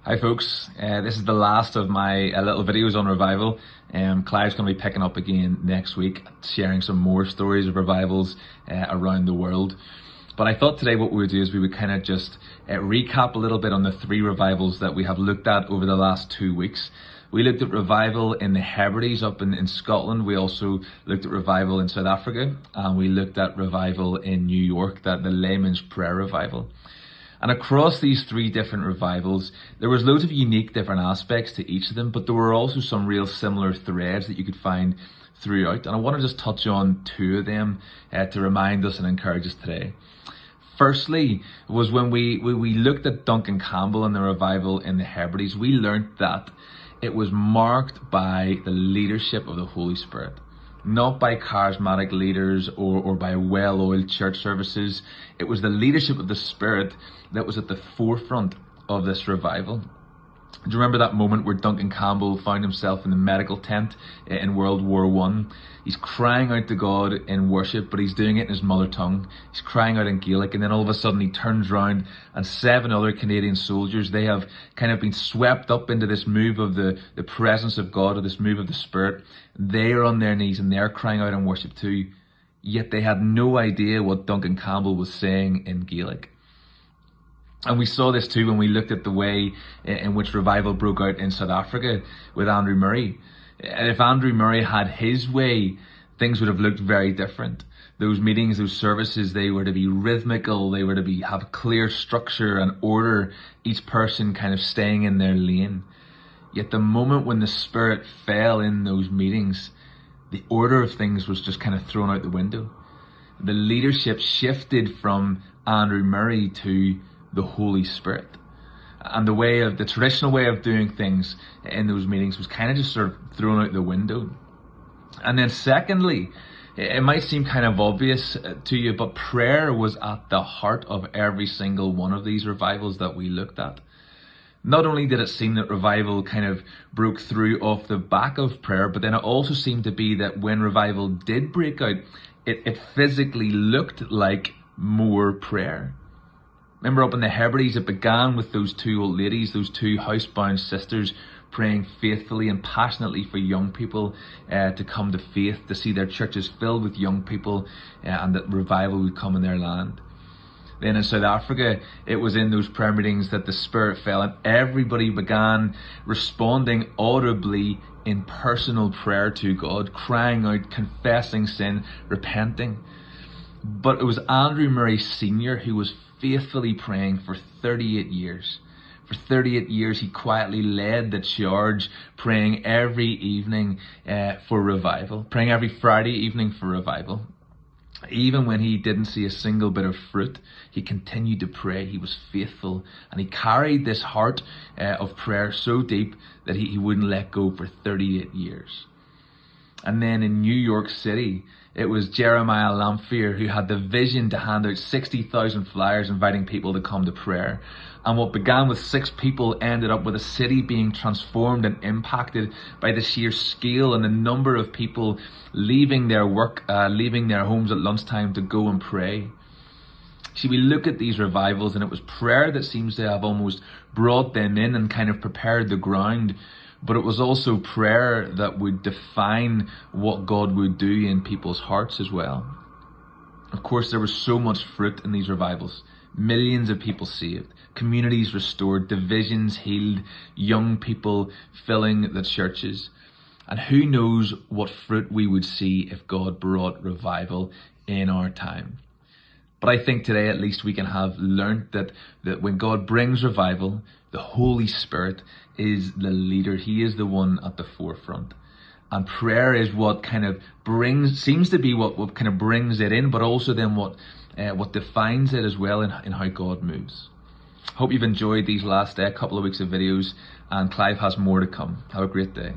Hi folks, this is the last of my little videos on revival. Clive's going to be picking up again next week, sharing some more stories of revivals around the world. But I thought today what we would do is we would kind of just recap a little bit on the 3 revivals that we have looked at over the last 2 weeks. We looked at revival in the Hebrides up in Scotland. We also looked at revival in South Africa, and we looked at revival in New York, the Layman's Prayer Revival. And across these 3 different revivals, there was loads of unique different aspects to each of them, but there were also some real similar threads that you could find throughout. And I want to just touch on 2 of them to remind us and encourage us today. Firstly, was when we looked at Duncan Campbell and the revival in the Hebrides, we learned that it was marked by the leadership of the Holy Spirit. Not by charismatic leaders or by well-oiled church services. It was the leadership of the Spirit that was at the forefront of this revival. Do you remember that moment where Duncan Campbell found himself in the medical tent in World War I? He's crying out to God in worship, but he's doing it in his mother tongue. He's crying out in Gaelic, and then all of a sudden he turns around and 7 other Canadian soldiers, they have kind of been swept up into this move of the presence of God, or this move of the Spirit. They are on their knees and they're crying out in worship too, yet they had no idea what Duncan Campbell was saying in Gaelic. And we saw this too when we looked at the way in which revival broke out in South Africa with Andrew Murray. And if Andrew Murray had his way, things would have looked very different. Those meetings, those services, they were to be rhythmical, they were to have clear structure and order, each person kind of staying in their lane. Yet the moment when the Spirit fell in those meetings, the order of things was just kind of thrown out the window. The leadership shifted from Andrew Murray to the Holy Spirit. And the traditional way of doing things in those meetings was kind of just sort of thrown out the window. And then secondly, it might seem kind of obvious to you, but prayer was at the heart of every single one of these revivals that we looked at. Not only did it seem that revival kind of broke through off the back of prayer, but then it also seemed to be that when revival did break out, it physically looked like more prayer. Remember up in the Hebrides, it began with those 2 old ladies, those 2 housebound sisters praying faithfully and passionately for young people to come to faith, to see their churches filled with young people and that revival would come in their land. Then in South Africa, it was in those prayer meetings that the Spirit fell and everybody began responding audibly in personal prayer to God, crying out, confessing sin, repenting. But it was Andrew Murray Sr. who was faithfully praying for 38 years. For 38 years, he quietly led the charge, praying every evening for revival, praying every Friday evening for revival. Even when he didn't see a single bit of fruit, he continued to pray. He was faithful, and he carried this heart of prayer so deep that he wouldn't let go for 38 years. And then in New York City, it was Jeremiah Lamphere who had the vision to hand out 60,000 flyers inviting people to come to prayer. And what began with 6 people ended up with a city being transformed and impacted by the sheer scale and the number of people leaving their work, leaving their homes at lunchtime to go and pray. See, we look at these revivals and it was prayer that seems to have almost brought them in and kind of prepared the ground. But it was also prayer that would define what God would do in people's hearts as well. Of course, there was so much fruit in these revivals. Millions of people saved, communities restored, divisions healed, young people filling the churches. And who knows what fruit we would see if God brought revival in our time. But I think today at least we can have learnt that when God brings revival, the Holy Spirit is the leader. He is the one at the forefront. And prayer is what kind of seems to be what kind of brings it in, but also then what defines it as well in how God moves. Hope you've enjoyed these last couple of weeks of videos, and Clive has more to come. Have a great day.